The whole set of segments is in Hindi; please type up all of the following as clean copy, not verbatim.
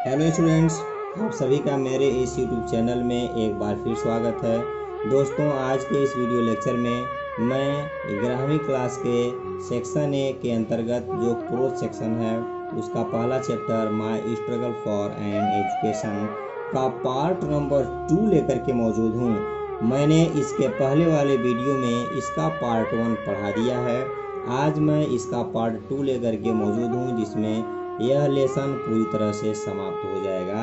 हेलो स्टूडेंट्स, आप सभी का मेरे इस यूट्यूब चैनल में एक बार फिर स्वागत है। दोस्तों, आज के इस वीडियो लेक्चर में मैं 11वीं क्लास के सेक्शन ए के अंतर्गत जो प्रोज सेक्शन है उसका पहला chapter my struggle for an education का पार्ट नंबर 2 लेकर के मौजूद हूँ। मैंने इसके पहले वाले वीडियो में इसका पार्ट 1 पढ़ा दिया है। आज मैं इसका पार्ट 2 लेकर के मौजूद हूँ, जिसमें यह लेसन पूरी तरह से समाप्त हो जाएगा।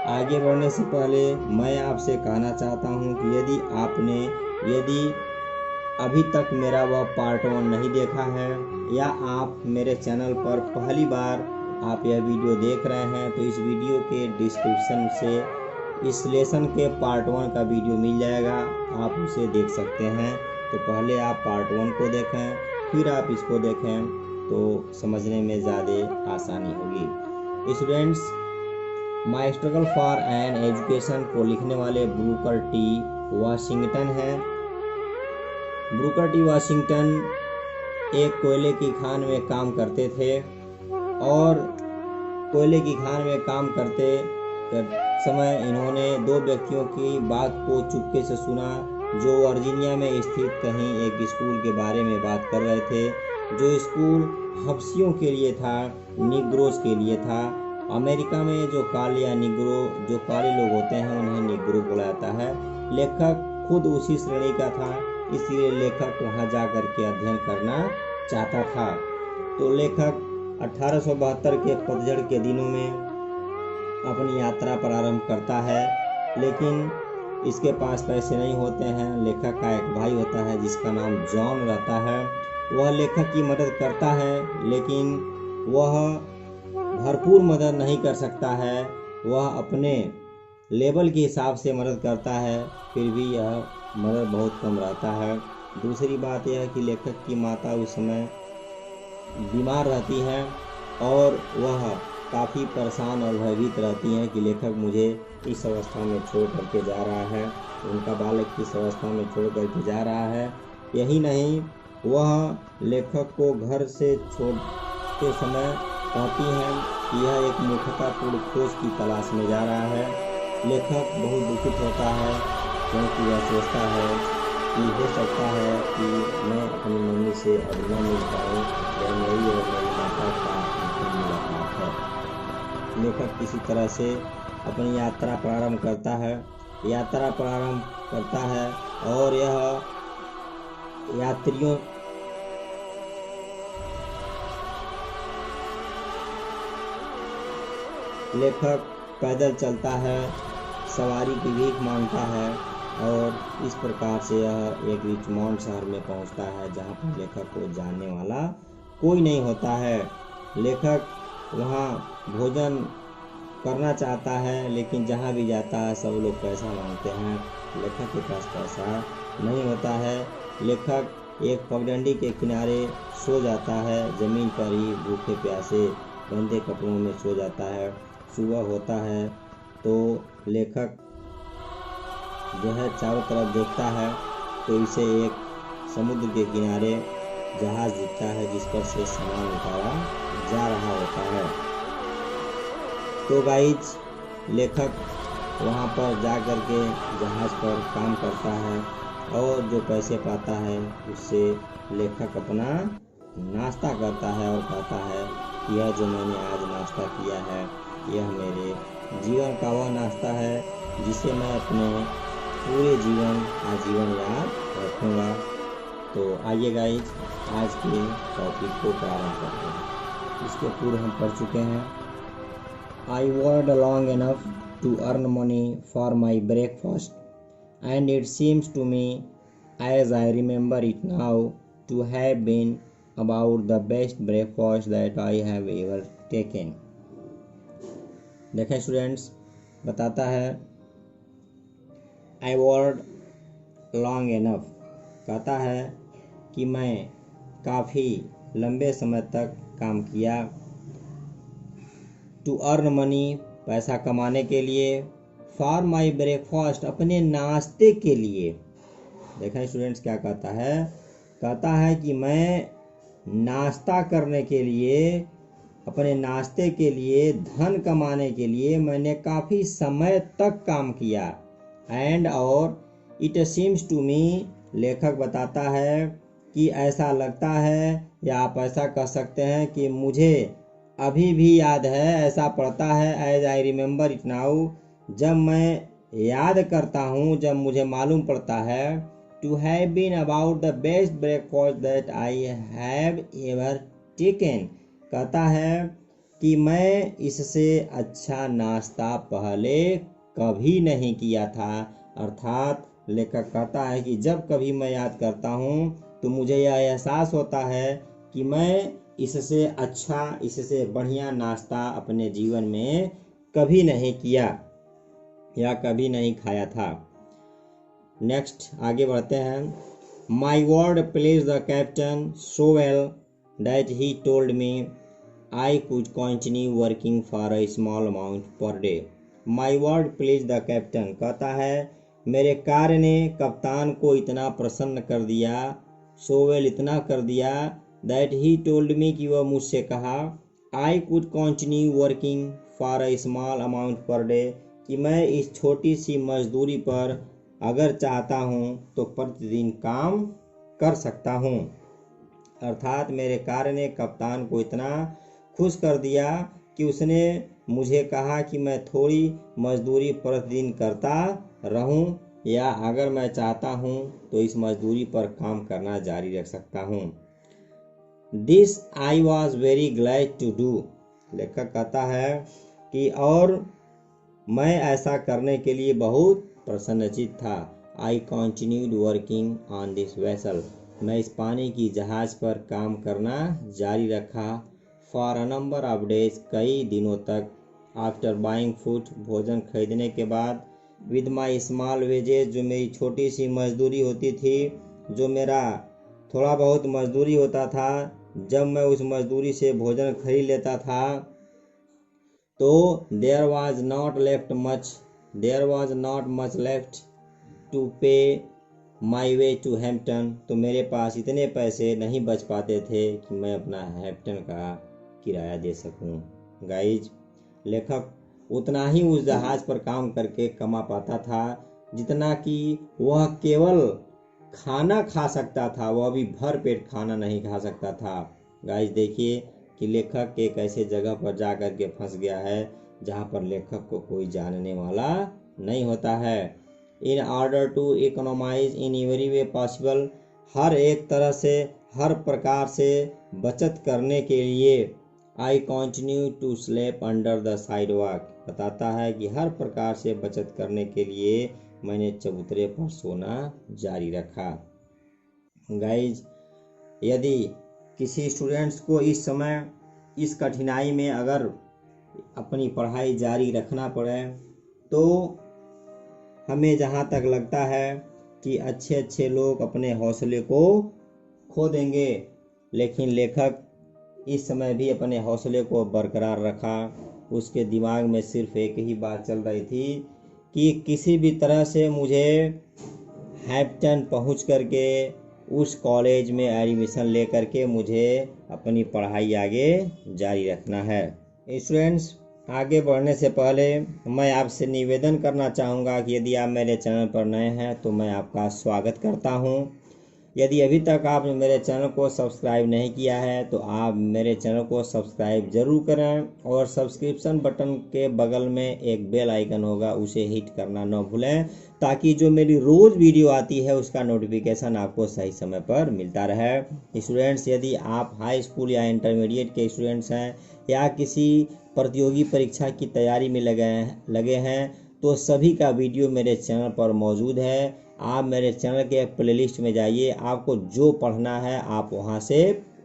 आगे बढ़ने से पहले मैं आपसे कहना चाहता हूं कि यदि अभी तक मेरा वह पार्ट 1 नहीं देखा है या आप मेरे चैनल पर पहली बार आप यह वीडियो देख रहे हैं, तो इस वीडियो के डिस्क्रिप्शन से इस लेसन के पार्ट 1 का वीडियो मिल जाएगा, आप उसे देख सकते हैं। तो पहले आप पार्ट 1 को देखें, फिर आप इसको देखें तो समझने में ज़्यादा आसानी होगी। Students, my struggle for an education को लिखने वाले ब्रूकर टी वाशिंगटन हैं। ब्रूकर टी वाशिंगटन एक कोयले की खान में काम करते थे और कोयले की खान में काम करते समय इन्होंने दो व्यक्तियों की बात को चुपके से सुना, जो वर्जीनिया में स्थित कहीं एक स्कूल के बारे में बात कर रहे थे। जो स्कूल हब्सियों के लिए था, निग्रोज के लिए था। अमेरिका में जो काले या निग्रो जो काले लोग होते हैं उन्हें निग्रो बोला जाता है। लेखक खुद उसी श्रेणी का था, इसलिए लेखक वहां जाकर के अध्ययन करना चाहता था। तो लेखक 1872 के पतझड़ के दिनों में अपनी यात्रा प्रारंभ करता है, लेकिन इसके पास पैसे नहीं होते हैं। लेखक का एक भाई होता है जिसका नाम जॉन रहता है। वह लेखक की मदद करता है, लेकिन वह भरपूर मदद नहीं कर सकता है। वह अपने लेवल के हिसाब से मदद करता है, फिर भी यह मदद बहुत कम रहता है। दूसरी बात यह है कि लेखक की माता उस समय बीमार रहती हैं और वह काफ़ी परेशान और भयभीत रहती हैं कि लेखक मुझे इस अवस्था में छोड़ करके जा रहा है, उनका बालक किस अवस्था में छोड़ करके जा रहा है। यही नहीं, वह लेखक को घर से छोड़ते समय कहती हैं कि यह एक मूर्खतापूर्ण खोज की तलाश में जा रहा है। लेखक बहुत दुखित होता है, क्योंकि वह सोचता है कि हो सकता है कि मैं अपनी मम्मी से अब न मिल पाऊँ, यह मेरी और मेरी माता का अंतिम मुलाकात है। लेखक किसी तरह से अपनी यात्रा प्रारंभ करता है और यह यात्रियों लेखक पैदल चलता है, सवारी की भीख मांगता है और इस प्रकार से यह एक रिचमॉन्ड शहर में पहुंचता है, जहां पर लेखक को जानने वाला कोई नहीं होता है। लेखक वहां भोजन करना चाहता है, लेकिन जहां भी जाता है सब लोग पैसा मांगते हैं। लेखक के पास पैसा नहीं होता है। लेखक एक पगडंडी के किनारे सो जाता है, ज़मीन पर ही भूखे प्यासे गंदे कपड़ों में सो जाता है। सुबह होता है तो लेखक जो है चारों तरफ देखता है, तो इसे एक समुद्र के किनारे जहाज़ दिखता है जिस पर से सामान उतारा जा रहा होता है। तो गाइज, लेखक वहाँ पर जा कर के जहाज़ पर काम करता है और जो पैसे पाता है उससे लेखक अपना नाश्ता करता है और कहता है कि यह जो मैंने आज नाश्ता किया है यह मेरे जीवन का वह नाश्ता है जिसे मैं अपने पूरे आजीवन याद रखूँगा। तो आइए गाइज, आज के टॉपिक को प्रारंभ करते हैं। इसके पूर्व हम पढ़ चुके हैं। I worked long enough to earn money for my breakfast, and it seems to me, as I remember it now, to have been about the best breakfast that I have ever taken. देखें स्टूडेंट्स, बताता है I worked long enough, कहता है कि मैं काफ़ी लंबे समय तक काम किया। टू अर्न मनी, पैसा कमाने के लिए। फॉर माई ब्रेकफास्ट, अपने नाश्ते के लिए। देखें स्टूडेंट्स क्या कहता है कि मैं नाश्ता करने के लिए अपने नाश्ते के लिए, धन कमाने के लिए मैंने काफ़ी समय तक काम किया। एंड और इट सीम्स टू मी, लेखक बताता है कि ऐसा लगता है या आप ऐसा कह सकते हैं कि मुझे अभी भी याद है, ऐसा पड़ता है, as I remember it now, जब मैं याद करता हूँ, जब मुझे मालूम पड़ता है, to have been about the best breakfast that I have ever taken. कहता है कि मैं इससे अच्छा नाश्ता पहले कभी नहीं किया था। अर्थात लेखक कहता है कि जब कभी मैं याद करता हूँ तो मुझे यह एहसास होता है कि मैं इससे अच्छा, इससे बढ़िया नाश्ता अपने जीवन में कभी नहीं किया या कभी नहीं खाया था। नेक्स्ट आगे बढ़ते हैं। My word please the captain so well that he told me I could continue working for a small amount per day. My word please the captain कहता है मेरे कार्य ने कप्तान को इतना प्रसन्न कर दिया, सो वेल इतना कर दिया, दैट ही टोल्ड मी कि वह मुझसे कहा, I could continue working for a small amount per day, कि मैं इस छोटी सी मजदूरी पर अगर चाहता हूँ तो प्रतिदिन काम कर सकता हूँ। अर्थात मेरे कार्य ने कप्तान को इतना खुश कर दिया कि उसने मुझे कहा कि मैं थोड़ी मजदूरी प्रतिदिन करता रहूं, या अगर मैं चाहता हूं तो इस मजदूरी पर काम करना जारी रख सकता हूं। This I was very glad to do. लेखक कहता है कि और मैं ऐसा करने के लिए बहुत प्रसन्नचित था। I continued working on this vessel. मैं इस पानी की जहाज पर काम करना जारी रखा। For a number of days, कई दिनों तक। आफ्टर बाइंग फूड, भोजन खरीदने के बाद। विद माई स्मॉल वेजेज, जो मेरी छोटी सी मजदूरी होती थी, जो मेरा थोड़ा बहुत मजदूरी होता था, जब मैं उस मजदूरी से भोजन खरीद लेता था तो there was not much left to pay my way to Hampton. तो मेरे पास इतने पैसे नहीं बच पाते थे कि मैं अपना हैम्पटन का किराया दे सकूं। गाइज, लेखक उतना ही उस जहाज पर काम करके कमा पाता था जितना कि वह केवल खाना खा सकता था, वह भी भर पेट खाना नहीं खा सकता था। गाइज देखिए कि लेखक एक ऐसे जगह पर जा कर के फंस गया है जहाँ पर लेखक को कोई जानने वाला नहीं होता है। In order to economize in every way possible, हर एक तरह से, हर प्रकार से बचत करने के लिए, I continue to sleep under the sidewalk. बताता है कि हर प्रकार से बचत करने के लिए मैंने चबूतरे पर सोना जारी रखा। गाइज, यदि किसी स्टूडेंट्स को इस समय इस कठिनाई में अगर अपनी पढ़ाई जारी रखना पड़े तो हमें जहाँ तक लगता है कि अच्छे अच्छे लोग अपने हौसले को खो देंगे, लेकिन लेखक इस समय भी अपने हौसले को बरकरार रखा। उसके दिमाग में सिर्फ एक ही बात चल रही थी कि किसी भी तरह से मुझे हैम्पटन पहुँच करके उस कॉलेज में एडमिशन ले करके मुझे अपनी पढ़ाई आगे जारी रखना है। स्टूडेंट्स, आगे बढ़ने से पहले मैं आपसे निवेदन करना चाहूँगा कि यदि आप मेरे चैनल पर नए हैं तो मैं आपका स्वागत करता हूँ। यदि अभी तक आपने मेरे चैनल को सब्सक्राइब नहीं किया है तो आप मेरे चैनल को सब्सक्राइब जरूर करें और सब्सक्रिप्शन बटन के बगल में एक बेल आइकन होगा, उसे हिट करना न भूलें, ताकि जो मेरी रोज़ वीडियो आती है उसका नोटिफिकेशन आपको सही समय पर मिलता रहे। स्टूडेंट्स, यदि आप हाई स्कूल या इंटरमीडिएट के स्टूडेंट्स हैं या किसी प्रतियोगी परीक्षा की तैयारी में लगे हैं तो सभी का वीडियो मेरे चैनल पर मौजूद है। आप मेरे चैनल के प्लेलिस्ट में जाइए, आपको जो पढ़ना है आप वहां से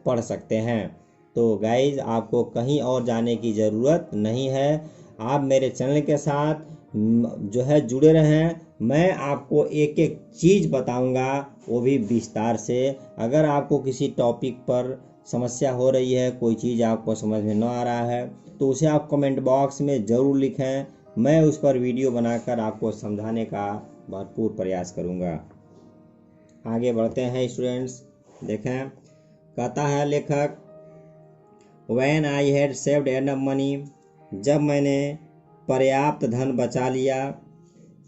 पढ़ सकते हैं। तो गाइज, आपको कहीं और जाने की ज़रूरत नहीं है, आप मेरे चैनल के साथ जो है जुड़े रहें। मैं आपको एक एक चीज़ बताऊंगा, वो भी विस्तार से। अगर आपको किसी टॉपिक पर समस्या हो रही है, कोई चीज़ आपको समझ में न आ रहा है तो उसे आप कमेंट बॉक्स में ज़रूर लिखें, मैं उस पर वीडियो बनाकर आपको समझाने का भरपूर प्रयास करूंगा। आगे बढ़ते हैं स्टूडेंट्स। देखें, कहता है लेखक, when I had saved enough money, जब मैंने पर्याप्त धन बचा लिया,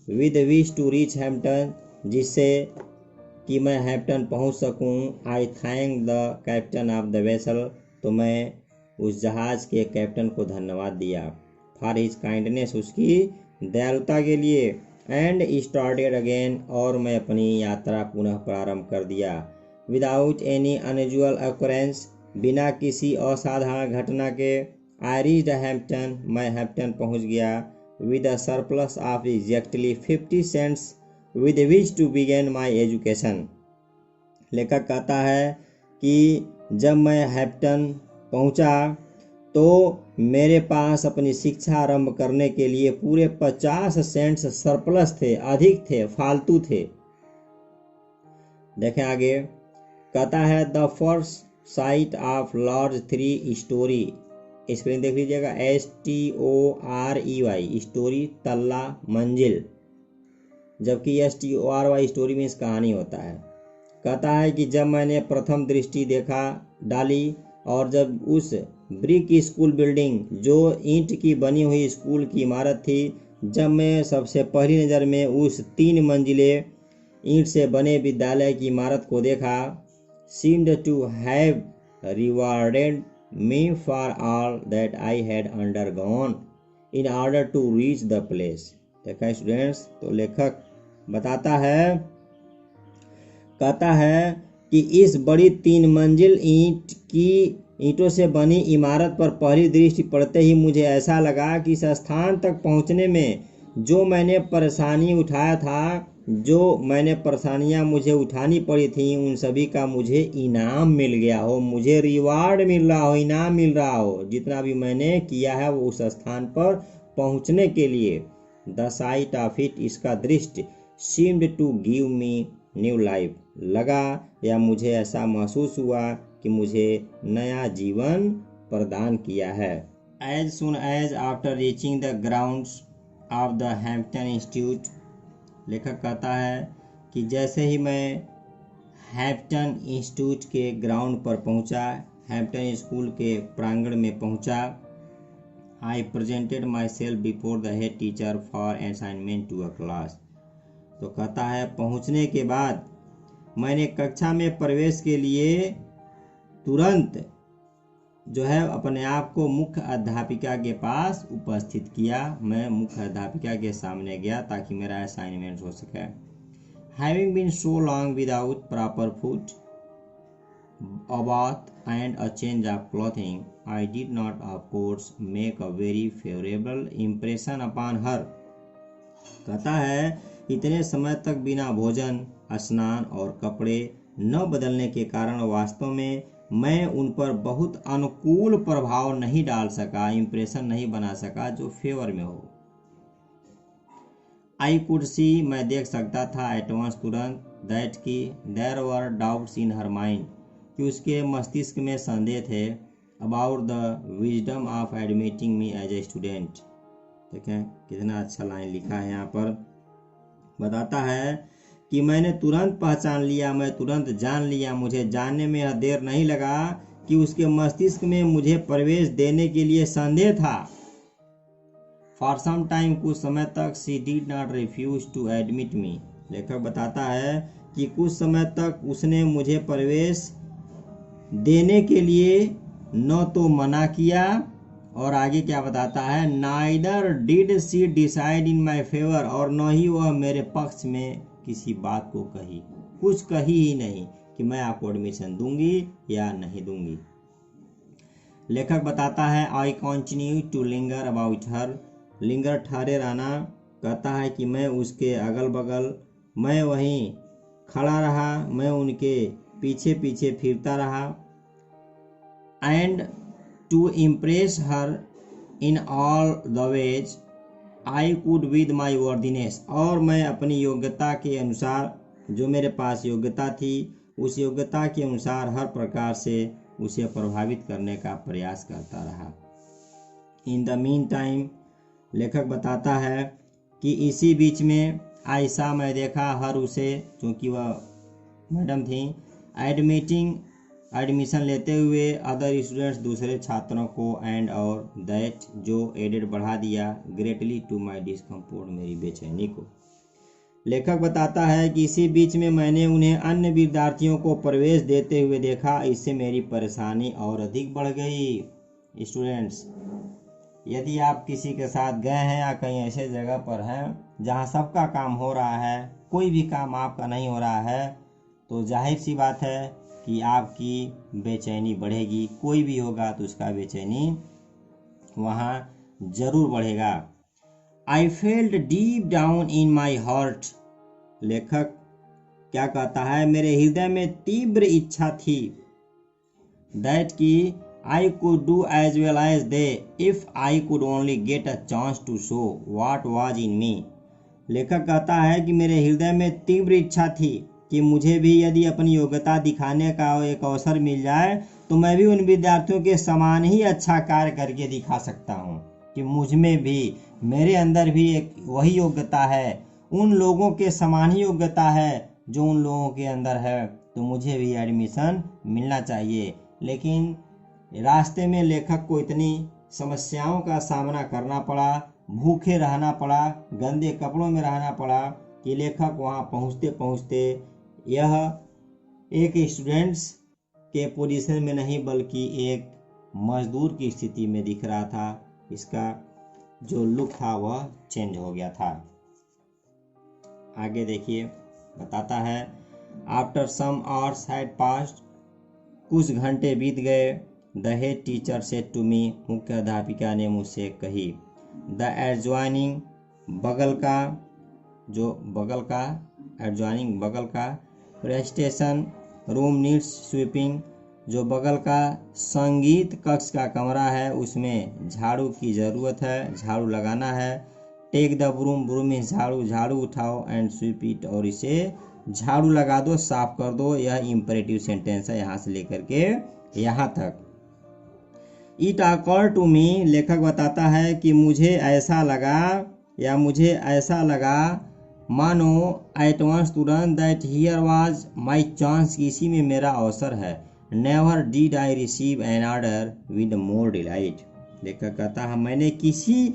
with wish to reach Hampton, जिससे कि मैं हैम्पटन पहुंच सकूं, I thank the captain of the vessel, तो मैं उस जहाज़ के कैप्टन को धन्यवाद दिया, फॉर हिज काइंडनेस, उसकी दयालुता के लिए, एंड स्टार्टेड अगेन, और मैं अपनी यात्रा पुनः प्रारंभ कर दिया, विदाउट एनी अनयूजुअल ऑकरेंस, बिना किसी असाधारण घटना के, आई रीच्ड हैम्पटन, मैं हैम्पटन पहुंच गया, with a surplus of exactly 50 cents with which to begin my education. लेखक कहता है कि जब मैं हैम्पटन पहुंचा तो मेरे पास अपनी शिक्षा आरंभ करने के लिए पूरे 50 सेंट्स सरप्लस थे, अधिक थे, फालतू थे। देखें आगे, कहता है the first sight of large 3 story, spelling देख लीजिएगा, STOREY, स्टोरी तल्ला मंजिल, जबकि STORY स्टोरी मीन्स कहानी होता है। कहता है कि जब मैंने प्रथम दृष्टि देखा डाली, और जब उस ब्रिक स्कूल बिल्डिंग, जो ईंट की बनी हुई स्कूल की इमारत थी, जब मैं सबसे पहली नज़र में उस 3 मंजिले ईंट से बने विद्यालय की इमारत को देखा, seemed to have rewarded me for all that I had undergone in order to reach the place। देखा स्टूडेंट्स, तो लेखक बताता है, कहता है कि इस बड़ी 3 मंजिल ईंटों से बनी इमारत पर पहली दृष्टि पड़ते ही मुझे ऐसा लगा कि इस स्थान तक पहुंचने में जो मैंने परेशानी उठाया था, जो मैंने परेशानियां मुझे उठानी पड़ी थी, उन सभी का मुझे इनाम मिल गया हो, मुझे रिवार्ड मिल रहा हो, इनाम मिल रहा हो, जितना भी मैंने किया है वो उस स्थान पर पहुंचने के लिए। द साइट ऑफ इट, इसका दृष्टि, seemed to give me new life, लगा या मुझे ऐसा महसूस हुआ कि मुझे नया जीवन प्रदान किया है। As soon as after reaching the grounds of the Hampton Institute, लेखक कहता है कि जैसे ही मैं हैम्पटन इंस्टीट्यूट के ग्राउंड पर पहुंचा, हैम्पटन स्कूल के प्रांगण में पहुंचा, I presented myself before the head teacher for assignment to a class. तो कहता है पहुंचने के बाद मैंने कक्षा में प्रवेश के लिए तुरंत जो है अपने आप को मुख्य अध्यापिका के पास उपस्थित किया, मैं मुख्य अध्यापिका के सामने गया ताकि मेरा असाइनमेंट हो सके। Having been so long without proper food, a bath and a change of clothing, I did not of course make a very favorable impression upon her। कहता है इतने समय तक बिना भोजन, स्नान और कपड़े न बदलने के कारण वास्तव में मैं उन पर बहुत अनुकूल प्रभाव नहीं डाल सका, इम्प्रेशन नहीं बना सका जो फेवर में हो। आई कुड सी, मैं देख सकता था, एट वंस तुरंत, दैट की there were doubts in her mind, कि उसके मस्तिष्क में संदेह थे, about the wisdom of admitting me as a student. देखें कितना अच्छा लाइन लिखा है यहाँ पर, बताता है कि मैंने तुरंत पहचान लिया, मैं तुरंत जान लिया, मुझे जानने में यह देर नहीं लगा कि उसके मस्तिष्क में मुझे प्रवेश देने के लिए संदेह था। फॉर सम टाइम, कुछ समय तक, she did not refuse to admit me. लेखक बताता है कि कुछ समय तक उसने मुझे प्रवेश देने के लिए न तो मना किया, और आगे क्या बताता है, neither did she decide in my favour, और न ही वह मेरे पक्ष में किसी बात को कही, कुछ कही ही नहीं कि मैं आपको एडमिशन दूंगी या नहीं दूंगी। लेखक बताता है I continue to linger about her, linger ठहरे रहना, कहता है कि मैं उसके अगल बगल, मैं वहीं खड़ा रहा, मैं उनके पीछे पीछे फिरता रहा, and to impress her in all the ways I could with my worthiness, और मैं अपनी योग्यता के अनुसार, जो मेरे पास योग्यता थी, उस योग्यता के अनुसार हर प्रकार से उसे प्रभावित करने का प्रयास करता रहा। इन द मीन टाइम, लेखक बताता है कि इसी बीच में मैं देखा, हर उसे, क्योंकि वह मैडम थी, एडमिटिंग एडमिशन लेते हुए अदर स्टूडेंट्स दूसरे छात्रों को एंड और दैट जो एडेड बढ़ा दिया ग्रेटली टू माई डिस्कम्फोर्ट मेरी बेचैनी को। लेखक बताता है कि इसी बीच में मैंने उन्हें अन्य विद्यार्थियों को प्रवेश देते हुए देखा, इससे मेरी परेशानी और अधिक बढ़ गई। स्टूडेंट्स, यदि आप किसी के साथ गए हैं या कहीं ऐसे जगह पर हैं जहां सबका काम हो रहा है, कोई भी काम आपका नहीं हो रहा है, तो जाहिर सी बात है कि आपकी बेचैनी बढ़ेगी। कोई भी होगा तो उसका बेचैनी वहाँ जरूर बढ़ेगा। I felt deep down in my heart. लेखक क्या कहता है, मेरे हृदय में तीव्र इच्छा थी दैट की I could do as well as they if I could only get a chance to show what was in me। लेखक कहता है कि मेरे हृदय में तीव्र इच्छा थी कि मुझे भी यदि अपनी योग्यता दिखाने का एक अवसर मिल जाए तो मैं भी उन विद्यार्थियों के समान ही अच्छा कार्य करके दिखा सकता हूँ कि मुझ में भी, मेरे अंदर भी एक वही योग्यता है, उन लोगों के समान ही योग्यता है जो उन लोगों के अंदर है, तो मुझे भी एडमिशन मिलना चाहिए। लेकिन रास्ते में लेखक को इतनी समस्याओं का सामना करना पड़ा, भूखे रहना पड़ा, गंदे कपड़ों में रहना पड़ा कि लेखक वहाँ पहुँचते पहुँचते यह एक स्टूडेंट्स के पोजीशन में नहीं बल्कि एक मजदूर की स्थिति में दिख रहा था। इसका जो लुक था वह चेंज हो गया था। आगे देखिए, बताता है after some hours had passed, कुछ घंटे बीत गए। The head teacher said to me, मुख्य अध्यापिका ने मुझसे कही, द एडजॉइनिंग, बगल का, जो बगल का, एडजॉइनिंग बगल का, रेस्टेशन रूम नीड्स स्वीपिंग, जो बगल का संगीत कक्ष का कमरा है उसमें झाड़ू की ज़रूरत है, झाड़ू लगाना है। Take the broom, broom is झाड़ू, झाड़ू उठाओ एंड स्वीप इट, और इसे झाड़ू लगा दो, साफ कर दो। यह इम्परेटिव सेंटेंस है यहाँ से लेकर के यहाँ तक। इट अकर टू मी, लेखक बताता है कि मुझे ऐसा लगा मानो एट वंस तुरंत that here was my chance, इसी में मेरा अवसर है। Never did I receive an order with more delight. लेखक कहता है मैंने किसी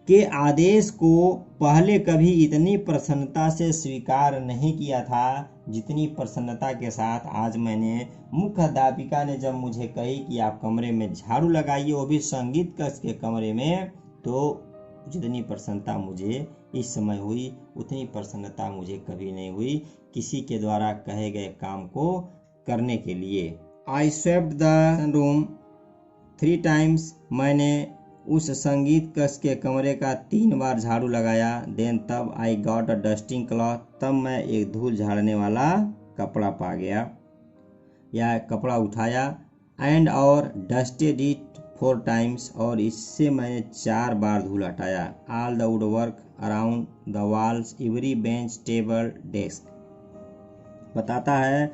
के आदेश को पहले कभी इतनी प्रसन्नता से स्वीकार नहीं किया था जितनी प्रसन्नता के साथ आज मैंने मुख्य अध्यापिका ने जब मुझे कही कि आप कमरे में झाड़ू लगाइए, वो भी संगीत कक्ष के कमरे में, तो जितनी प्रसन्नता मुझे इस समय हुई उतनी प्रसन्नता मुझे कभी नहीं हुई किसी के द्वारा कहे गए काम को करने के लिए। आई स्वेप्ट द रूम 3 times, मैंने उस संगीत कक्ष के कमरे का 3 बार झाड़ू लगाया। देन तब I got a dusting cloth, तब मैं एक धूल झाड़ने वाला कपड़ा पा गया या कपड़ा उठाया। एंड और डस्टेड इट 4 times, और इससे मैंने 4 बार धूल हटाया। All the wood work around the walls, every bench table desk, बताता है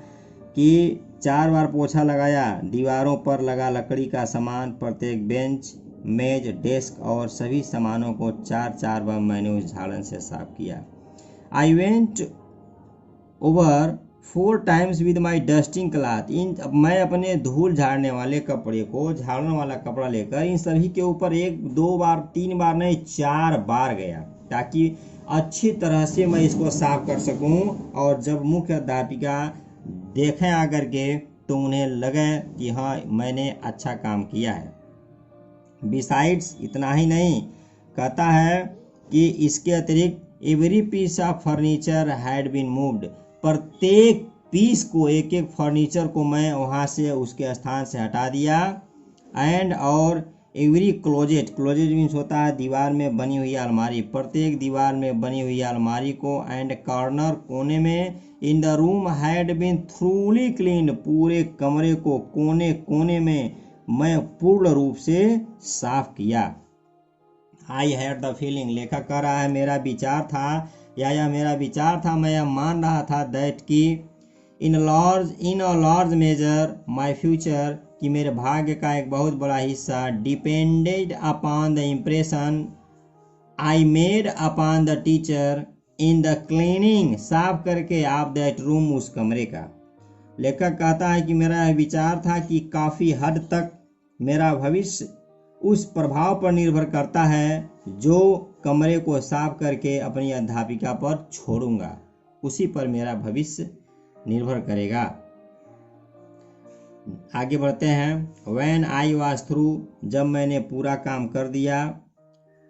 कि 4 बार पोछा लगाया, दीवारों पर लगा लकड़ी का सामान, प्रत्येक बेंच, मेज, डेस्क और सभी सामानों को 4 बार मैंने उस झाड़न से साफ किया। I went over 4 times with my dusting cloth, मैं अपने धूल झाड़ने वाले कपड़े को, झाड़ने वाला कपड़ा लेकर इन सभी के ऊपर 1, 2 बार, 3 बार नहीं 4 बार गया, ताकि अच्छी तरह से मैं इसको साफ कर सकूं और जब मुख्य अध्यापिका देखें आकर के तो उन्हें लगे कि हाँ मैंने अच्छा काम किया है। बिसाइड्स, इतना ही नहीं, कहता है कि इसके अतिरिक्त every piece of furniture had been moved, प्रत्येक पीस को, एक एक फर्नीचर को मैं वहाँ से उसके स्थान से हटा दिया। एंड और एवरी क्लोजेट, क्लोजेट मीन्स होता है दीवार में बनी हुई अलमारी, प्रत्येक दीवार में बनी हुई अलमारी को, एंड कॉर्नर, कोने में, in the room had been thoroughly cleaned, पूरे कमरे को कोने कोने में मैं पूर्ण रूप से साफ किया। आई हैड द फीलिंग, लेखक कह रहा है मेरा विचार था या यह मेरा विचार था, मैं यह मान रहा था दैट की in a large measure my future, कि मेरे भाग्य का एक बहुत बड़ा हिस्सा depended upon the impression I made upon the teacher in the cleaning, साफ करके आप दैट रूम, उस कमरे का। लेखक कहता है कि मेरा यह विचार था कि काफ़ी हद तक मेरा भविष्य उस प्रभाव पर निर्भर करता है जो कमरे को साफ करके अपनी अध्यापिका पर छोड़ूंगा, उसी पर मेरा भविष्य निर्भर करेगा। आगे बढ़ते हैं। When I was through, जब मैंने पूरा काम कर दिया,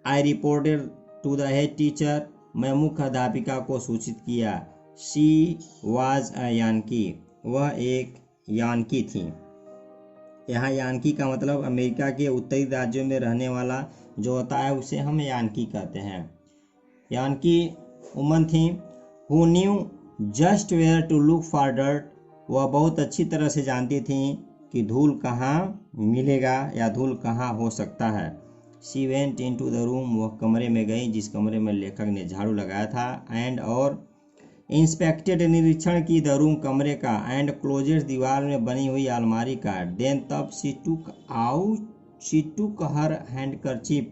I reported to the head teacher, मैं मुख्य अध्यापिका को सूचित किया। She was a Yankee, वह एक यानकी थी। यहाँ यानकी का मतलब अमेरिका के उत्तरी राज्यों में रहने वाला जो होता है उसे हम यानकी कहते हैं। यानकी वुमन थी। Who knew just where to look for dirt, वह बहुत अच्छी तरह से जानती थी कि धूल कहाँ मिलेगा या धूल कहाँ हो सकता है। She went into the room, वह कमरे में गई जिस कमरे में लेखक ने झाड़ू लगाया था। एंड और इंस्पेक्टेड, निरीक्षण की द रूम, कमरे का। एंड क्लोजेड, दीवार में बनी हुई अलमारी का। देन तब शी टुक हर हैंडकरचीफ,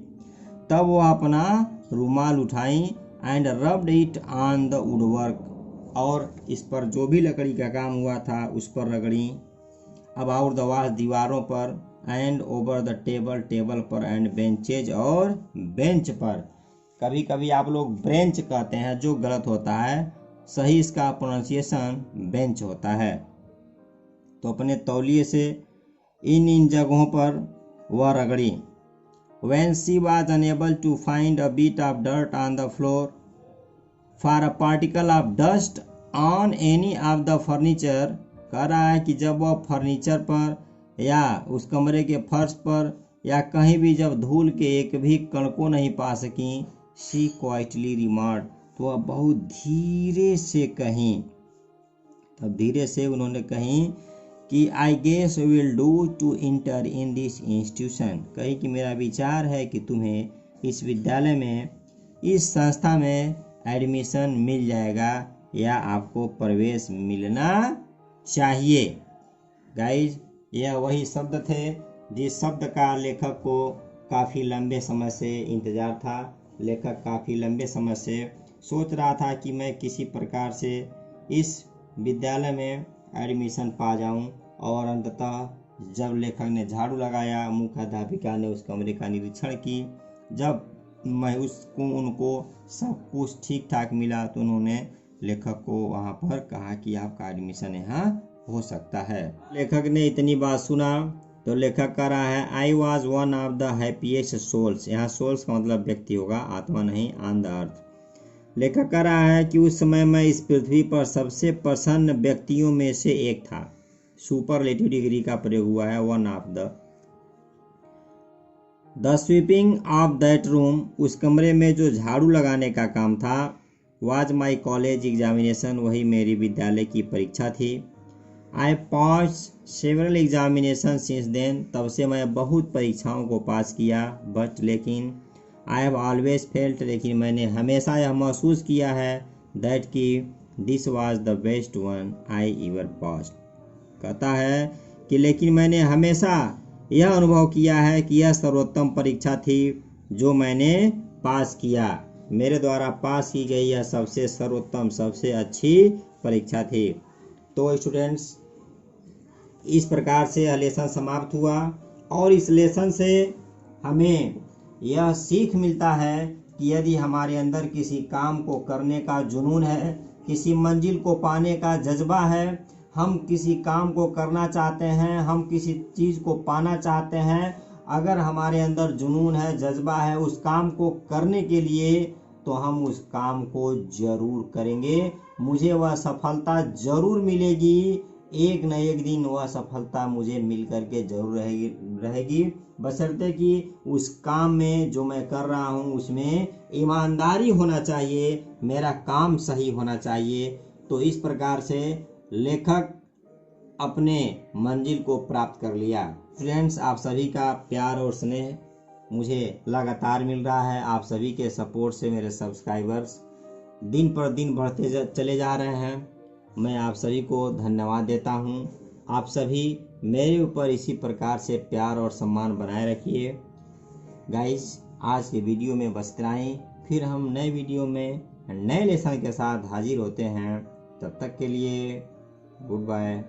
तब वह अपना रुमाल उठाई। And rubbed it on the woodwork, और इस पर जो भी लकड़ी का काम हुआ था उस पर रगड़ी। अबाउट द वॉल, दीवारों पर। And over the table, table पर। एंड बेंचेज, और बेंच पर। कभी कभी आप लोग ब्रेंच कहते हैं जो गलत होता है, सही इसका प्रोनाउंसिएशन बेंच होता है। तो अपने तौलिए से इन जगहों पर वह रगड़ी। When she was unable to find a bit of dirt on the floor for a particle of dust on any of the furniture, कह रहा है कि जब वह फर्नीचर पर या उस कमरे के फर्श पर या कहीं भी जब धूल के एक भी कण को नहीं पा सकी, she quietly remarked, तो वह बहुत धीरे से कहीं, तब धीरे से उन्होंने कहीं कि I guess will do to enter in this institution, कही कि मेरा विचार है कि तुम्हें इस विद्यालय में, इस संस्था में एडमिशन मिल जाएगा या आपको प्रवेश मिलना चाहिए। गाइज, यह वही शब्द थे जिस शब्द का लेखक को काफ़ी लंबे समय से इंतज़ार था। लेखक काफ़ी लंबे समय से सोच रहा था कि मैं किसी प्रकार से इस विद्यालय में एडमिशन पा जाऊं, और अंततः जब लेखक ने झाड़ू लगाया, मुख्य अध्यापिका ने उस कमरे का निरीक्षण की, जब मैं उनको सब कुछ ठीक ठाक मिला तो उन्होंने लेखक को वहां पर कहा कि आपका एडमिशन यहाँ हो सकता है। लेखक ने इतनी बात सुना तो लेखक कह रहा है I was one of the happiest souls, यहाँ सोल्स का मतलब व्यक्ति होगा, आत्मा नहीं, ऑन द अर्थ। लेखक कह रहा है कि उस समय मैं इस पृथ्वी पर सबसे प्रसन्न व्यक्तियों में से एक था। सुपरलेटिव डिग्री का प्रयोग हुआ है, one of the sweeping of that room, उस कमरे में जो झाड़ू लगाने का काम था। वाज माई कॉलेज एग्जामिनेशन, वही मेरी विद्यालय की परीक्षा थी। आई पास सेवरल एग्जामिनेशन सिंस देन, तब से मैं बहुत परीक्षाओं को पास किया। बट लेकिन आई हैव ऑलवेज फेल्ट, लेकिन मैंने हमेशा यह महसूस किया है दैट कि this was the best one I ever passed, कहता है कि लेकिन मैंने हमेशा यह अनुभव किया है कि यह सर्वोत्तम परीक्षा थी जो मैंने पास किया। मेरे द्वारा पास की गई यह सबसे सर्वोत्तम, सबसे अच्छी परीक्षा थी। तो स्टूडेंट्स, इस प्रकार से यह लेसन समाप्त हुआ, और इस लेसन से हमें यह सीख मिलता है कि यदि हमारे अंदर किसी काम को करने का जुनून है, किसी मंजिल को पाने का जज्बा है, हम किसी काम को करना चाहते हैं, हम किसी चीज़ को पाना चाहते हैं, अगर हमारे अंदर जुनून है, जज्बा है उस काम को करने के लिए, तो हम उस काम को जरूर करेंगे। मुझे वह सफलता जरूर मिलेगी, एक न एक दिन वह सफलता मुझे मिल करके जरूर रहेगी, बशर्ते कि उस काम में जो मैं कर रहा हूँ उसमें ईमानदारी होना चाहिए, मेरा काम सही होना चाहिए। तो इस प्रकार से लेखक अपने मंजिल को प्राप्त कर लिया। फ्रेंड्स, आप सभी का प्यार और स्नेह मुझे लगातार मिल रहा है। आप सभी के सपोर्ट से मेरे सब्सक्राइबर्स दिन पर दिन बढ़ते चले जा रहे हैं। मैं आप सभी को धन्यवाद देता हूं। आप सभी मेरे ऊपर इसी प्रकार से प्यार और सम्मान बनाए रखिए। गाइस, आज के वीडियो में बस इतना ही। फिर हम नए वीडियो में नए लेसन के साथ हाजिर होते हैं। तब तक के लिए गुड बाय।